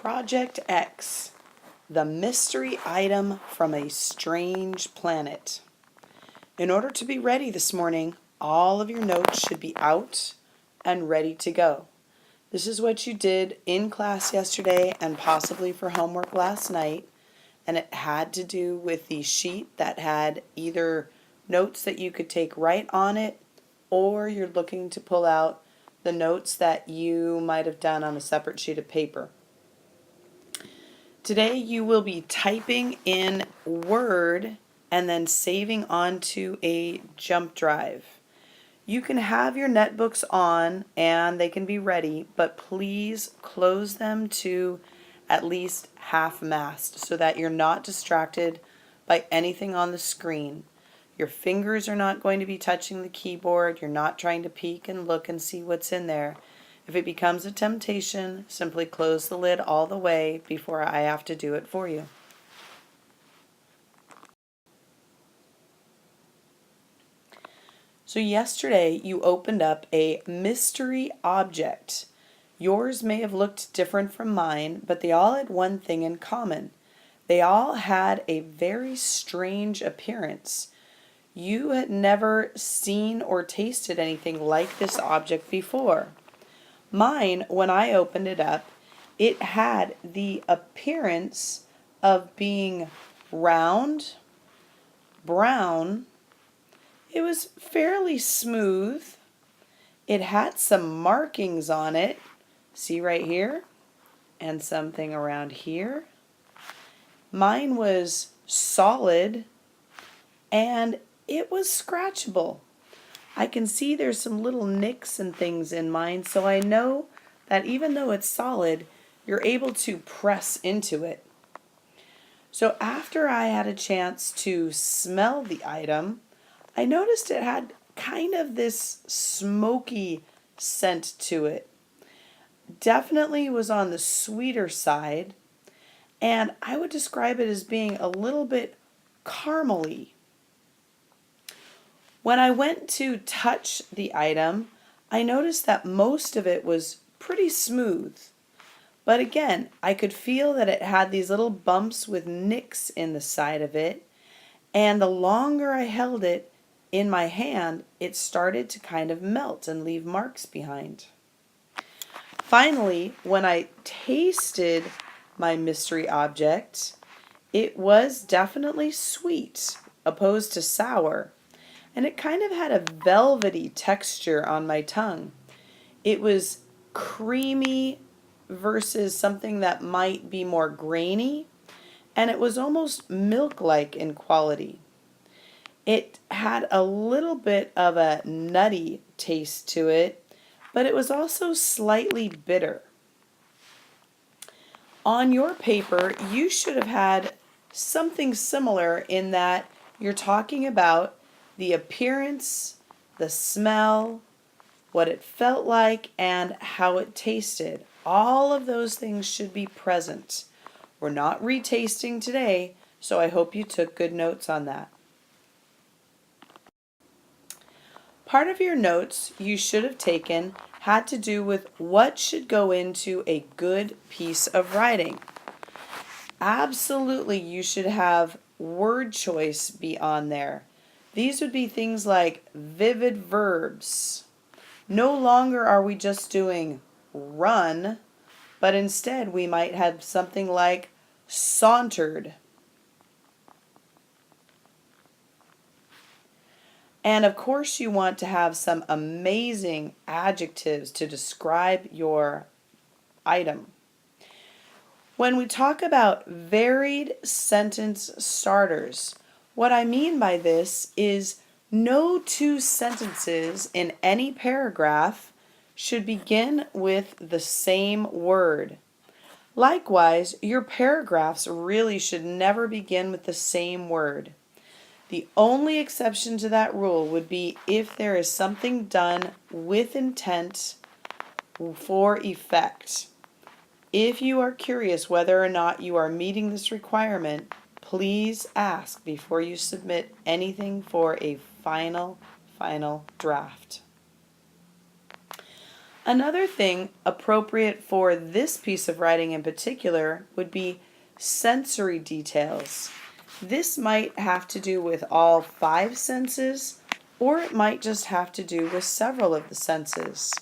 Project X, the mystery item from a strange planet. In order to be ready this morning, all of your notes should be out and ready to go. This is what you did in class yesterday and possibly for homework last night, and it had to do with the sheet that had either notes that you could take right on it, or you're looking to pull out the notes that you might have done on a separate sheet of paper. Today you will be typing in Word and then saving onto a jump drive. You can have your netbooks on and they can be ready, but please close them to at least half mast so that you're not distracted by anything on the screen. Your fingers are not going to be touching the keyboard. You're not trying to peek and look and see what's in there. If it becomes a temptation, simply close the lid all the way before I have to do it for you. So yesterday you opened up a mystery object. Yours may have looked different from mine, but they all had one thing in common. They all had a very strange appearance. You had never seen or tasted anything like this object before. Mine, when I opened it up, it had the appearance of being round, brown. It was fairly smooth. It had some markings on it. See right here? And something around here. Mine was solid and it was scratchable. I can see there's some little nicks and things in mine, so I know that even though it's solid, you're able to press into it. So after I had a chance to smell the item, I noticed it had kind of this smoky scent to it. Definitely was on the sweeter side, and I would describe it as being a little bit caramely. When I went to touch the item, I noticed that most of it was pretty smooth. But again, I could feel that it had these little bumps with nicks in the side of it, and the longer I held it in my hand, it started to kind of melt and leave marks behind. Finally, when I tasted my mystery object, it was definitely sweet, opposed to sour. And it kind of had a velvety texture on my tongue. It was creamy versus something that might be more grainy, and it was almost milk-like in quality. It had a little bit of a nutty taste to it, but it was also slightly bitter. On your paper, you should have had something similar in that you're talking about the appearance, the smell, what it felt like, and how it tasted. All of those things should be present. We're not retasting today, so I hope you took good notes on that. Part of your notes you should have taken had to do with what should go into a good piece of writing. Absolutely, you should have word choice be on there. These would be things like vivid verbs. No longer are we just doing run, but instead we might have something like sauntered. And of course you want to have some amazing adjectives to describe your item. When we talk about varied sentence starters, what I mean by this is no two sentences in any paragraph should begin with the same word. Likewise, your paragraphs really should never begin with the same word. The only exception to that rule would be if there is something done with intent for effect. If you are curious whether or not you are meeting this requirement, please ask before you submit anything for a final draft. Another thing appropriate for this piece of writing in particular would be sensory details. This might have to do with all five senses, or it might just have to do with several of the senses.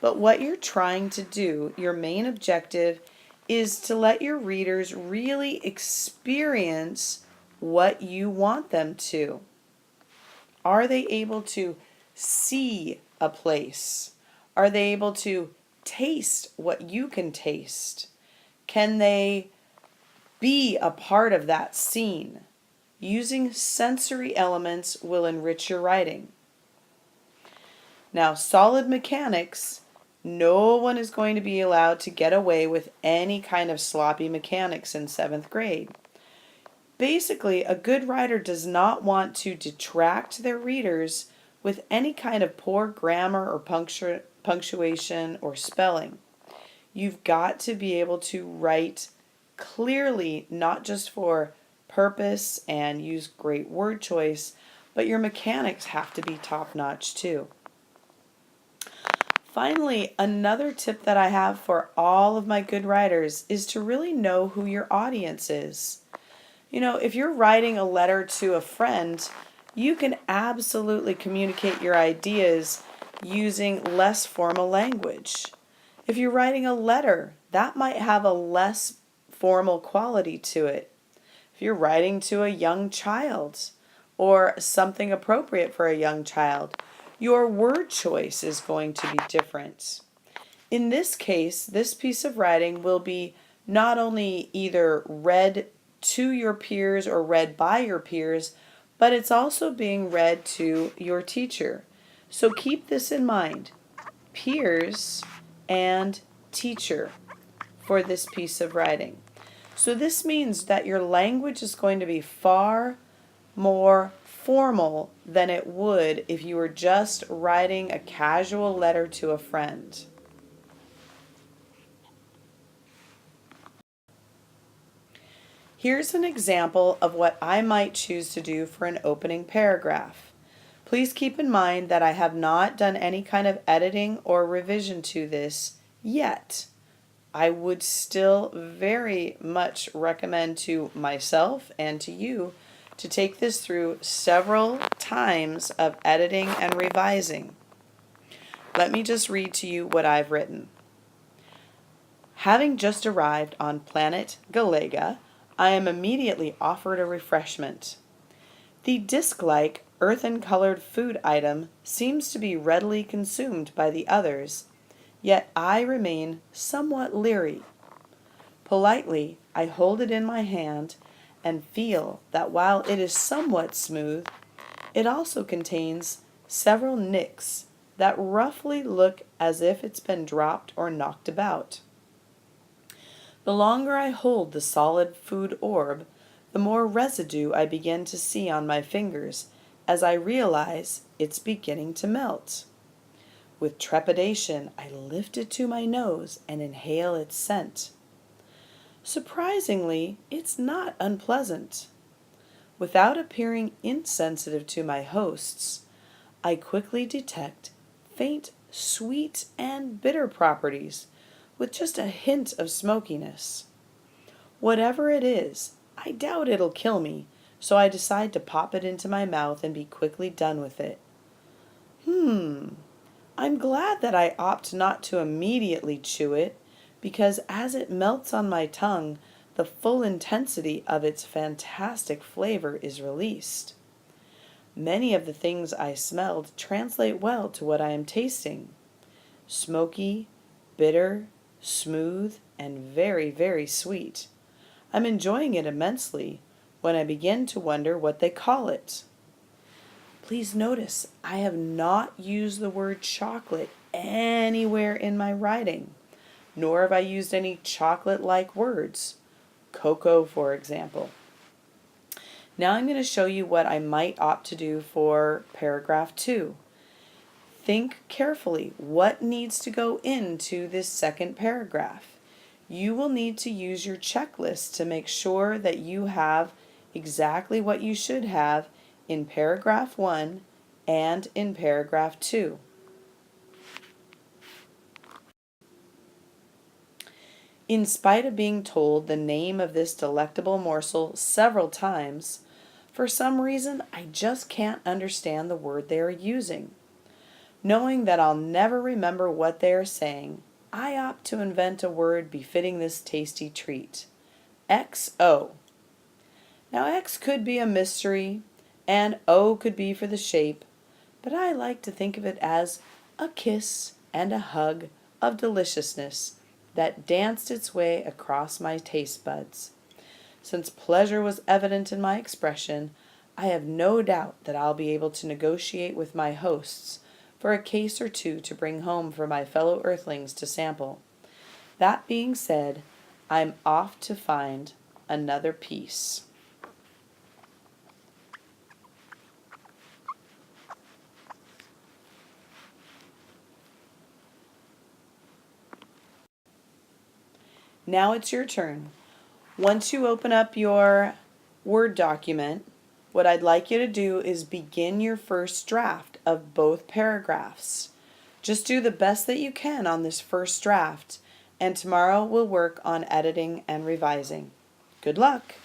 But what you're trying to do, your main objective, is to let your readers really experience what you want them to. Are they able to see a place? Are they able to taste what you can taste? Can they be a part of that scene? Using sensory elements will enrich your writing. Now, solid mechanics, no one is going to be allowed to get away with any kind of sloppy mechanics in 7th grade. Basically, a good writer does not want to detract their readers with any kind of poor grammar or punctuation or spelling. You've got to be able to write clearly, not just for purpose and use great word choice, but your mechanics have to be top-notch too. Finally, another tip that I have for all of my good writers is to really know who your audience is. You know, if you're writing a letter to a friend, you can absolutely communicate your ideas using less formal language. If you're writing a letter, that might have a less formal quality to it. If you're writing to a young child or something appropriate for a young child, your word choice is going to be different. In this case, this piece of writing will be not only either read to your peers or read by your peers, but it's also being read to your teacher. So keep this in mind, peers and teacher, for this piece of writing. So this means that your language is going to be far more formal than it would if you were just writing a casual letter to a friend. Here's an example of what I might choose to do for an opening paragraph. Please keep in mind that I have not done any kind of editing or revision to this yet. I would still very much recommend to myself and to you to take this through several times of editing and revising. Let me just read to you what I've written. Having just arrived on planet Galega, I am immediately offered a refreshment. The disc-like, earthen-colored food item seems to be readily consumed by the others, yet I remain somewhat leery. Politely, I hold it in my hand and feel that while it is somewhat smooth, it also contains several nicks that roughly look as if it's been dropped or knocked about. The longer I hold the solid food orb, the more residue I begin to see on my fingers as I realize it's beginning to melt. With trepidation, I lift it to my nose and inhale its scent. Surprisingly, it's not unpleasant. Without appearing insensitive to my hosts, I quickly detect faint sweet and bitter properties with just a hint of smokiness. Whatever it is, I doubt it'll kill me, so I decide to pop it into my mouth and be quickly done with it. I'm glad that I opt not to immediately chew it, because as it melts on my tongue, the full intensity of its fantastic flavor is released. Many of the things I smelled translate well to what I am tasting. Smoky, bitter, smooth, and very, very sweet. I'm enjoying it immensely when I begin to wonder what they call it. Please notice I have not used the word chocolate anywhere in my writing, nor have I used any chocolate-like words. Cocoa, for example. Now I'm going to show you what I might opt to do for paragraph 2. Think carefully what needs to go into this second paragraph. You will need to use your checklist to make sure that you have exactly what you should have in paragraph 1 and in paragraph 2. In spite of being told the name of this delectable morsel several times, for some reason I just can't understand the word they are using. Knowing that I'll never remember what they are saying, I opt to invent a word befitting this tasty treat. XO. Now X could be a mystery, and O could be for the shape, but I like to think of it as a kiss and a hug of deliciousness that danced its way across my taste buds. Since pleasure was evident in my expression, I have no doubt that I'll be able to negotiate with my hosts for a case or two to bring home for my fellow earthlings to sample. That being said, I'm off to find another piece. Now it's your turn. Once you open up your Word document, what I'd like you to do is begin your first draft of both paragraphs. Just do the best that you can on this first draft, and tomorrow we'll work on editing and revising. Good luck!